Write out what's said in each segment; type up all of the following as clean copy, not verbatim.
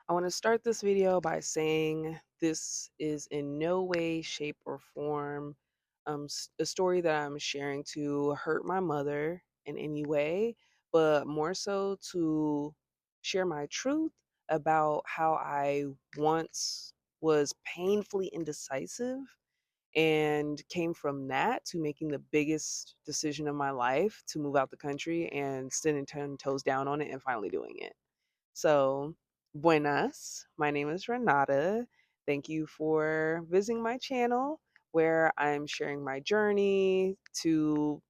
I want to start this video by saying this is in no way, shape, or form a story that I'm sharing to hurt my mother in any way, but more so to share my truth about how I once was painfully indecisive and came from that to making the biggest decision of my life to move out the country and standing 10 toes down on it and finally doing it. So, buenas. My name is Renata. Thank you for visiting my channel where I'm sharing my journey to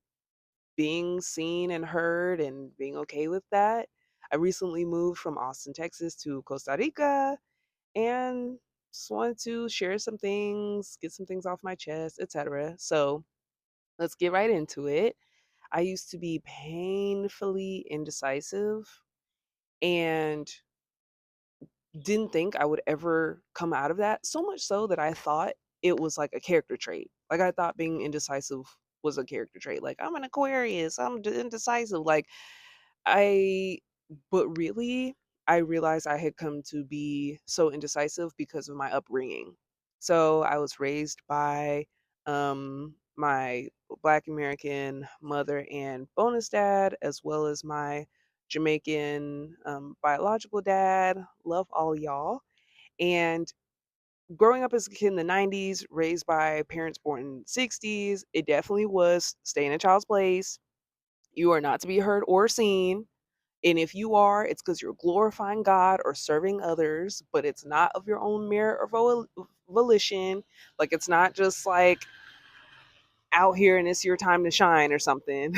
being seen and heard and being okay with that. I recently moved from Austin, Texas to Costa Rica and just wanted to share some things, get some things off my chest, etc. So, let's get right into it. I used to be painfully indecisive and didn't think I would ever come out of that, so much so that I thought it was like a character trait. Like I thought being indecisive was a character trait. Like I'm an Aquarius, indecisive. I but really I realized I had come to be so indecisive because of my upbringing. So I was raised by my Black American mother and bonus dad, as well as my Jamaican biological dad. Love all y'all. And growing up as a kid in the 90s, raised by parents born in the 60s, it definitely was stay in a child's place. You are not to be heard or seen. And if you are, it's because you're glorifying God or serving others, but it's not of your own merit or volition. Like, it's not just like out here and it's your time to shine or something.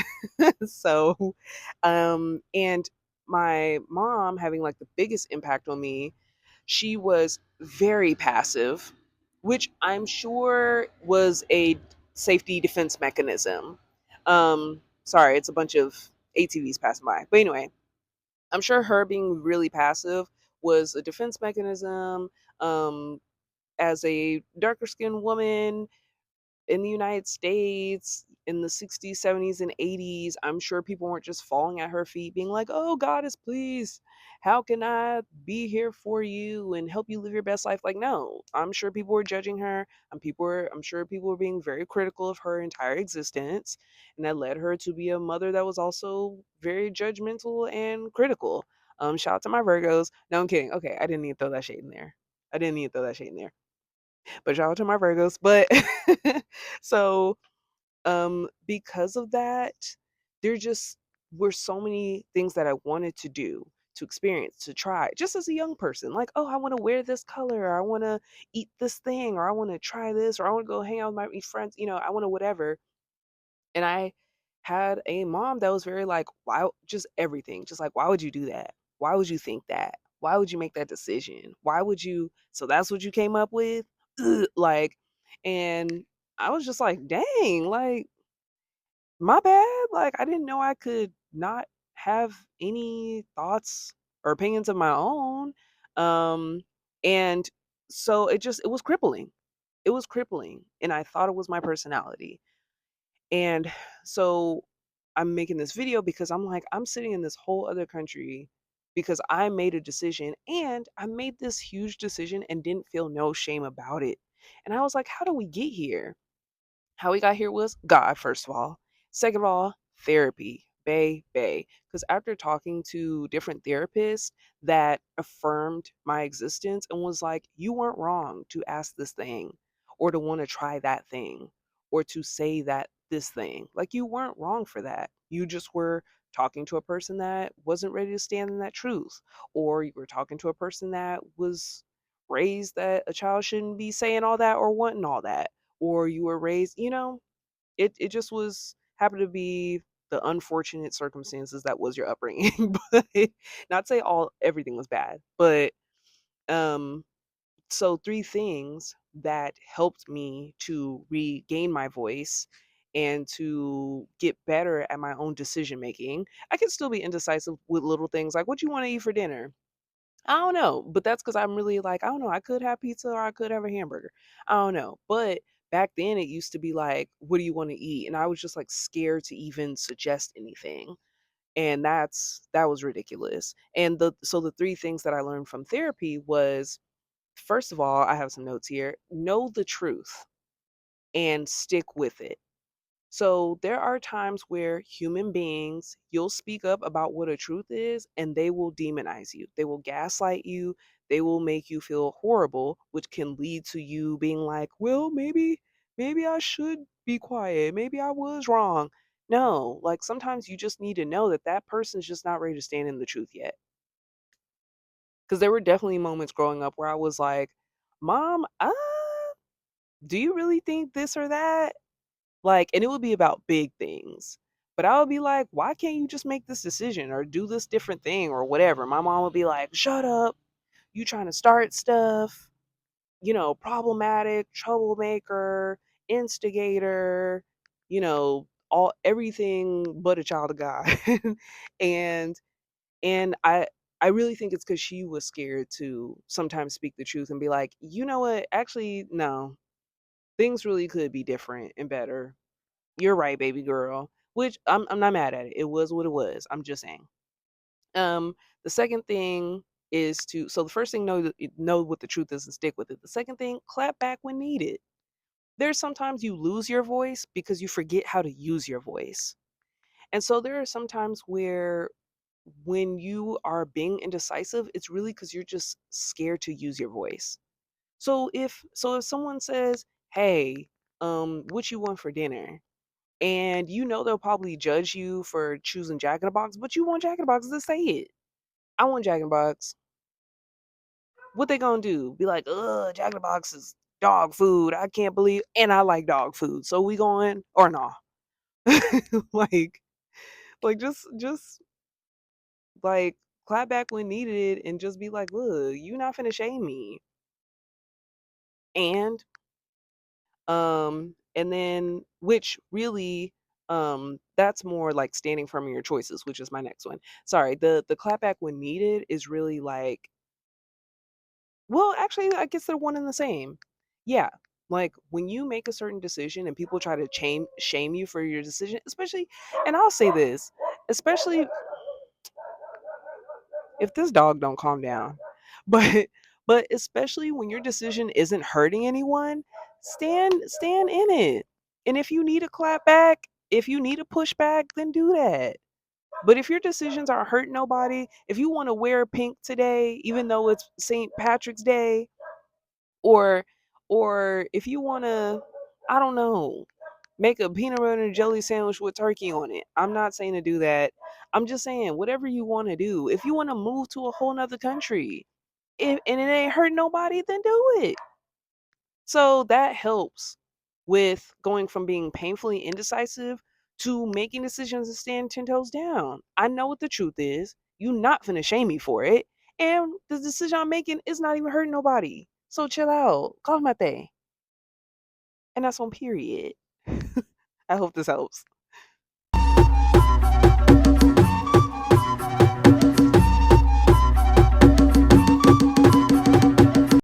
So, and my mom having like the biggest impact on me, she was very passive, which I'm sure was a safety defense mechanism. Sorry, it's a bunch of ATVs passing by. But anyway, I'm sure her being really passive was a defense mechanism. Um, as a darker skinned woman, in the United States in the 60s, 70s, and 80s, I'm sure people weren't just falling at her feet being like, oh, Goddess, please, how can I be here for you and help you live your best life? Like, no, I'm sure people were judging her. I'm sure people were being very critical of her entire existence. And that led her to be a mother that was also very judgmental and critical. Shout out to my Virgos. No, I'm kidding. Okay, I didn't need to throw that shade in there. I didn't need to throw that shade in there, but shout out to my Virgos. But so because of that, there just were so many things that I wanted to do, to experience, to try, just as a young person. Like, oh, I want to wear this color, or I want to eat this thing, or I want to try this, or I want to go hang out with my friends, I want to whatever. And I had a mom that was very like, why, just everything, just like, why would you do that? Why would you think that? Why would you make that decision? Why would you? So that's what you came up with? Ugh, like, and I was just like, dang, like, my bad. Like, I didn't know I could not have any thoughts or opinions of my own. Um, and so it was crippling. It was crippling. And I thought it was my personality. And so I'm making this video because I'm like, I'm sitting in this whole other country because I made a decision and I made this huge decision and didn't feel no shame about it. And I was like, how do we get here? How we got here was God, first of all. Second of all, therapy. Bay. Because after talking to different therapists that affirmed my existence and was like, you weren't wrong to ask this thing or to want to try that thing or to say that this thing. Like, you weren't wrong for that. You just were talking to a person that wasn't ready to stand in that truth, or you were talking to a person that was raised that a child shouldn't be saying all that or wanting all that, or you were raised, it just was happened to be the unfortunate circumstances that was your upbringing. But not to say all everything was bad, but um so three things that helped me to regain my voice and to get better at my own decision making. I can still be indecisive with little things like what you want to eat for dinner. I don't know, but that's because 'cause I'm really like, I don't know, I could have pizza or I could have a hamburger. I don't know, but back then it used to be like, "What do you wanna eat?" And I was just, like, scared to even suggest anything, And that was ridiculous. And the three things that I learned from therapy was, first of all, I have some notes here. Know the truth and stick with it. So there are times where human beings, you'll speak up about what a truth is and they will demonize you. They will gaslight you. They will make you feel horrible, which can lead to you being like, "Well, maybe I should be quiet. Maybe I was wrong." No, like sometimes you just need to know that that person's just not ready to stand in the truth yet. Cuz there were definitely moments growing up where I was like, "Mom, do you really think this or that?" Like, and it would be about big things. But I would be like, why can't you just make this decision or do this different thing or whatever? My mom would be like, shut up. You trying to start stuff, problematic, troublemaker, instigator, all everything but a child of God. and and I really think it's because she was scared to sometimes speak the truth and be like, you know what? Actually, no. Things really could be different and better. You're right, baby girl. Which I'm not mad at it. It was what it was. I'm just saying. Um, the second thing is to so the first thing know what the truth is and stick with it. The second thing, clap back when needed. There's sometimes you lose your voice because you forget how to use your voice. And so there are some times where when you are being indecisive, it's really because you're just scared to use your voice. So if someone says, "Hey, what you want for dinner?" and you know they'll probably judge you for choosing Jack in the Box, but you want Jack in the Box to say it. I want Jack in the Box. What they gonna do? Be like, ugh, Jack in the Box is dog food. I can't believe, and I like dog food. So we going or nah? like, just like clap back when needed, and just be like, look, you not finna shame me. And and then which really that's more like standing firm in your choices, which is my next one. Sorry, the clapback when needed is really like, well, actually I guess they're one and the same. Yeah. Like when you make a certain decision and people try to shame you for your decision, especially, and I'll say this, especially if this dog don't calm down. But especially when your decision isn't hurting anyone, stand in it. And if you need a clap back, if you need a pushback, then do that. But if your decisions aren't hurting nobody, if you want to wear pink today, even though it's St. Patrick's Day, or if you want to, I don't know, make a peanut butter and jelly sandwich with turkey on it. I'm not saying to do that. I'm just saying whatever you want to do. If you want to move to a whole nother country, and it ain't hurt nobody, then do it. So that helps with going from being painfully indecisive to making decisions and stand 10 toes down. I know what the truth is. You not finna shame me for it. And the decision I'm making is not even hurting nobody. So chill out. Call my thing. And that's on period. I hope this helps.